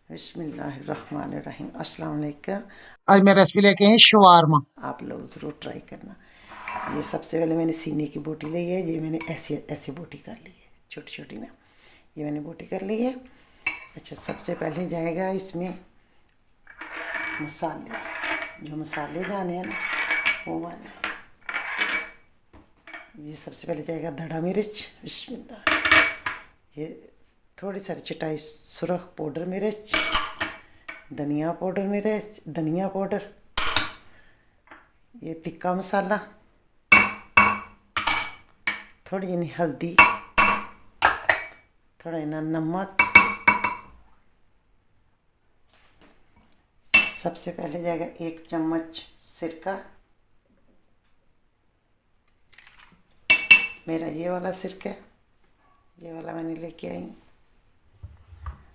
बिस्मिल्लाहिर्रहमानिर्रहीम। अस्सलाम वालेकुम। आज मैं रेसिपी लेके आई शवारमा। आप लोग ज़रूर ट्राई करना। ये सबसे पहले मैंने सीने की बोटी ली है। ये मैंने ऐसी ऐसी बोटी कर ली है, छोटी छोटी ना। ये मैंने बोटी कर ली है। अच्छा, सबसे पहले जाएगा इसमें मसाले। जो मसाले जाने हैं ना वो वाले। ये सबसे पहले जाएगा धड़ा मिर्च, बिस्मिल्लाह। ये थोड़ी सारी चटाई सुरख पाउडर मिर्च, धनिया पाउडर मिर्च, धनिया पाउडर, ये तिक्का मसाला, थोड़ी जी हल्दी, थोड़ा इना नमक। सबसे पहले जाएगा 1 चम्मच सिरका। मेरा ये वाला सिरका, ये वाला मैंने लेके आई।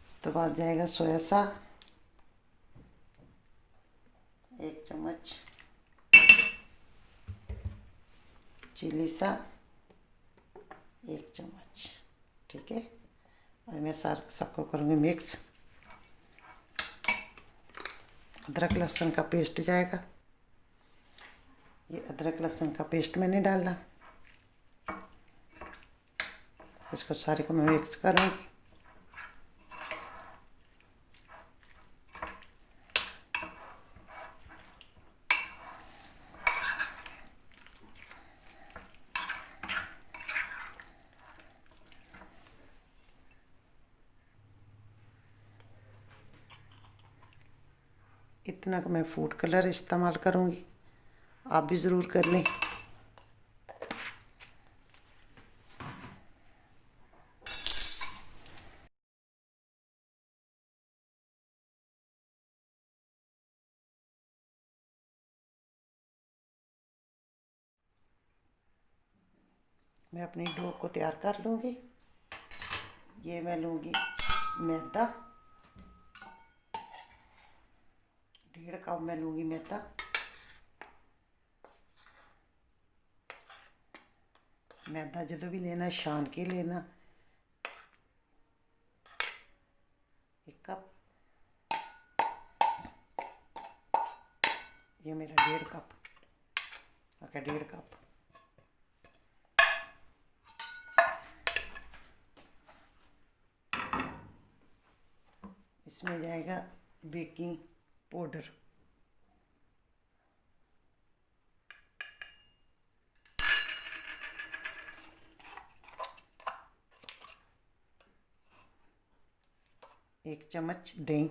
उसके बाद जाएगा सोया सा 1 चम्मच, चिली सा 1 चम्मच। ठीक है, और मैं सबको करूँगी मिक्स। अदरक लहसुन का पेस्ट जाएगा। ये अदरक लहसुन का पेस्ट मैंने डाला। इसको सारे को मैं मिक्स करूँगी। इतना का मैं फूड कलर इस्तेमाल करूँगी, आप भी ज़रूर कर लें। मैं अपनी डो को तैयार कर लूँगी। ये मैं लूँगी मैदा, 1.5 कप मैं लूँगी मैदा। मैदा जो भी लेना छान के लेना। 1 कप। ये मेरा 1.5 कप। Okay, 1.5 cup. इसमें जाएगा बेकिंग पाउडर। एक चम्मच दही,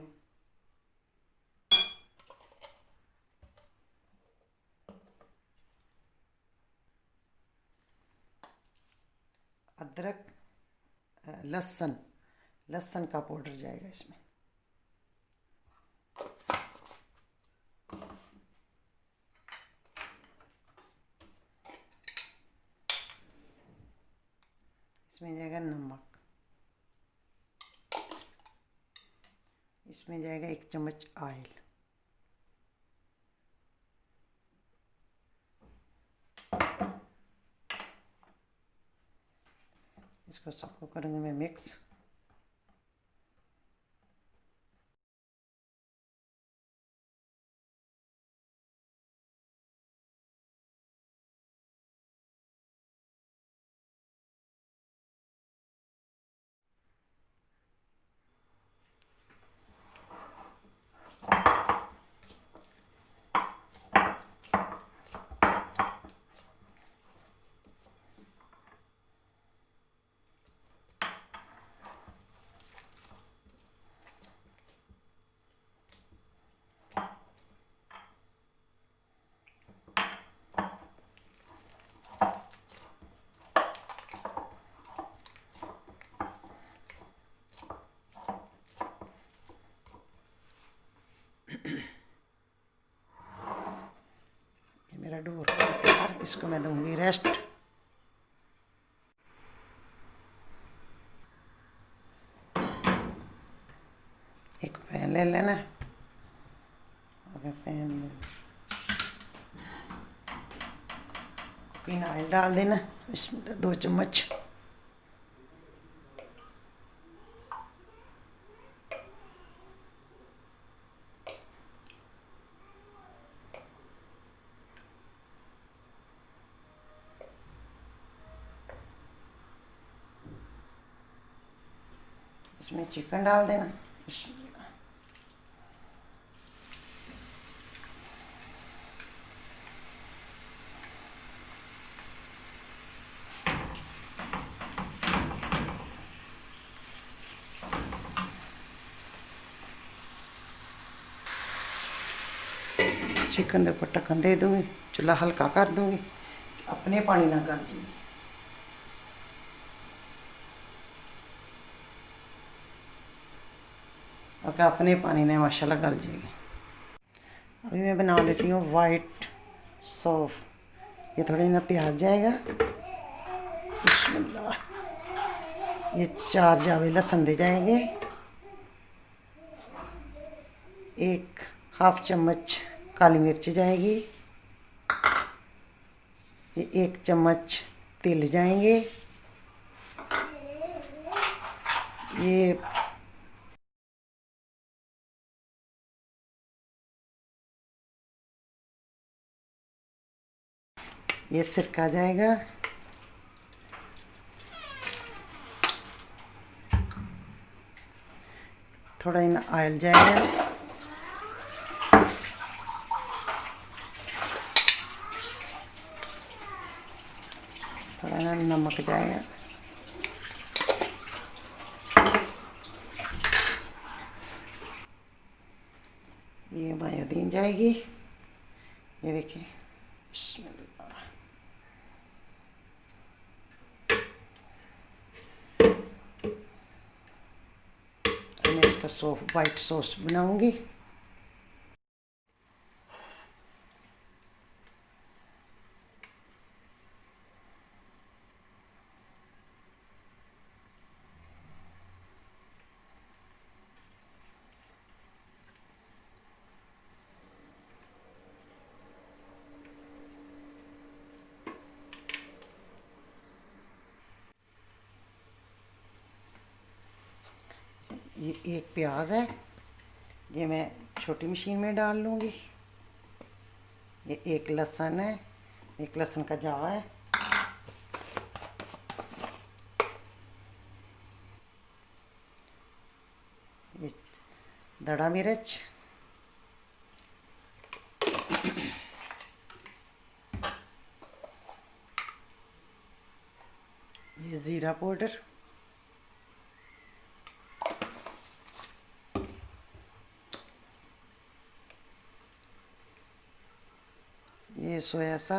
अदरक लहसुन, लहसुन का पाउडर जाएगा इसमें। इसमें जाएगा नमक। इसमें जाएगा 1 चम्मच ऑयल। इसको सबको करूँगी मैं मिक्स। ये मेरा डो तैयार। इसको मैं दूंगी रेस्ट। एक पैन ले लेना। अगर पैन में कुकिंग ऑयल डाल देना, इसमें 2 चम्मच। इसमें चिकन डाल देना। चिकन के ऊपर ढक्कन दे दूँगी, चूल्हा हल्का कर दूँगी, अपने पानी ना गल जाए। और अपने पानी ने माशाल्लाह गल जाएगी। अभी मैं बना लेती हूँ वाइट सौफ। ये थोड़ा ना प्याज जाएगा। बिस्मिल्लाह। ये 4 जावे लहसुन दे जाएंगे, 1 हाफ चम्मच काली मिर्च जाएगी, ये 1 चम्मच तिल जाएंगे, ये सिरका जाएगा, थोड़ा इन ऑयल जाएगा, थोड़ा ना नमक जाएगा, ये मायोदीन जाएगी। ये देखिए, मैं इसका वाइट सॉस बनाऊंगी। ये 1 प्याज है, ये मैं छोटी मशीन में डाल लूँगी। ये 1 लहसुन है, 1 लहसुन का जावा है। ये दड़ा मिर्च, ये ज़ीरा पाउडर, ये सोया सा,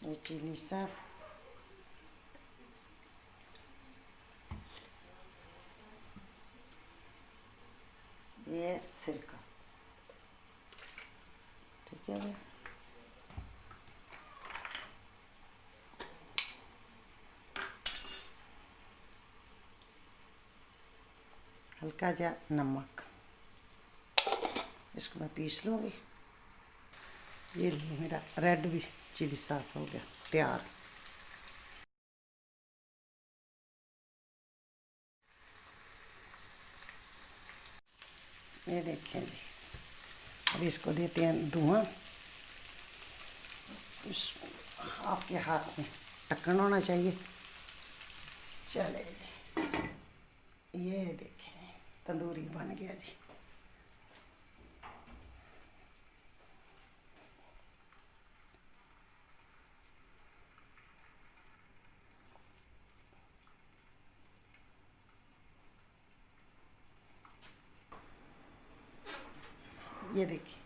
ये चिली सा, ये सिरका। ठीक है भाई, हल्का जा नमक, इसको मैं पीस लूँगी। ये मेरा रेड भी चिली सॉस हो गया तैयार। ये देखें जी, अब इसको देते हैं धुआं। आपके हाथ में ढक्कन होना चाहिए। चले जी, ये देखें तंदूरी बन गया जी। ये देखिए,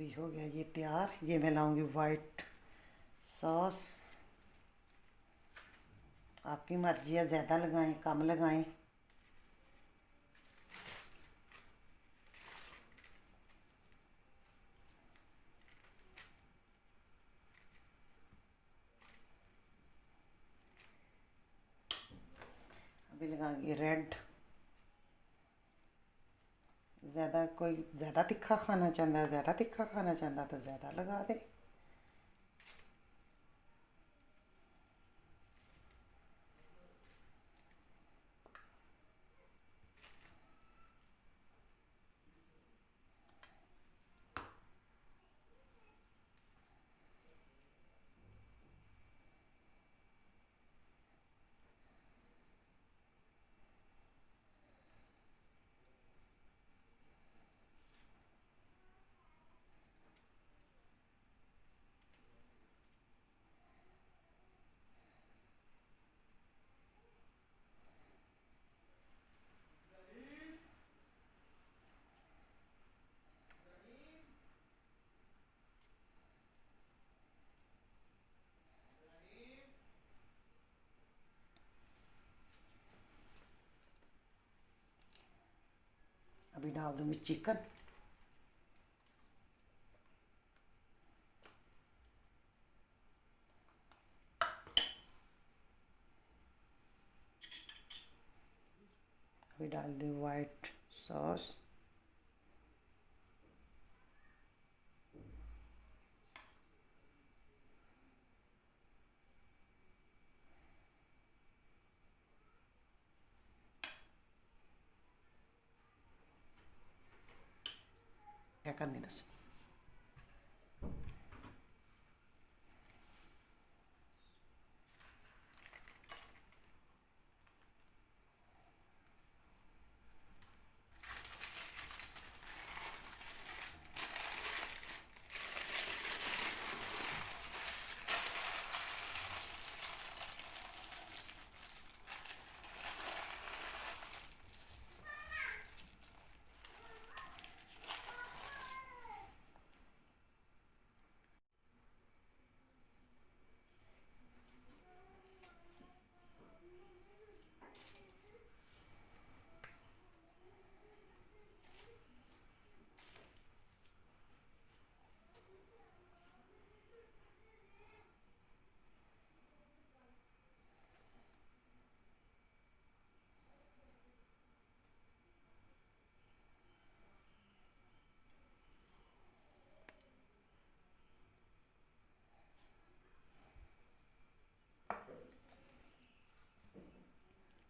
अभी हो गया ये तैयार। ये मैं लाऊंगी वाइट सॉस। आपकी मर्जी है, ज़्यादा लगाएं कम लगाएं। अभी लगाएंगे रेड। ज़्यादा कोई ज़्यादा तीखा खाना चाहता है, ज़्यादा तीखा खाना चाहता तो ज़्यादा लगा दे। अभी डाल दूंगी चिकन। अभी डाल दूँ वाइट सॉस। क्या करनी दस।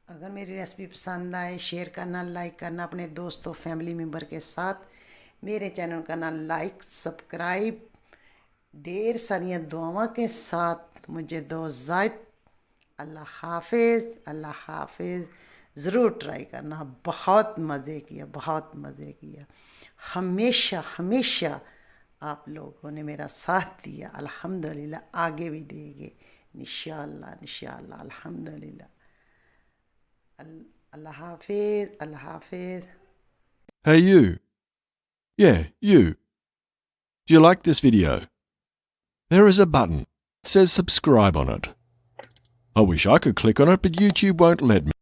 अगर मेरी रेसिपी पसंद आए, शेयर करना, लाइक करना अपने दोस्तों फैमिली मेम्बर के साथ। मेरे चैनल का नाम लाइक सब्सक्राइब। ढेर सारी दुआओं के साथ मुझे दो इजाज़त। अल्लाह हाफिज़, अल्लाह हाफिज़। ज़रूर ट्राई करना, बहुत मज़े किया, बहुत मज़े किया। हमेशा हमेशा आप लोगों ने मेरा साथ दिया, अल्हम्दुलिल्लाह आगे भी देंगे इंशाअल्लाह इंशाअल्लाह अल्हम्दुलिल्लाह। अल्लाह हाफिज़, अल्लाह हाफिज़। Hey you. Yeah, you. Do you like this video? There is a button. It says subscribe on it. I wish I could click on it, but YouTube won't let me.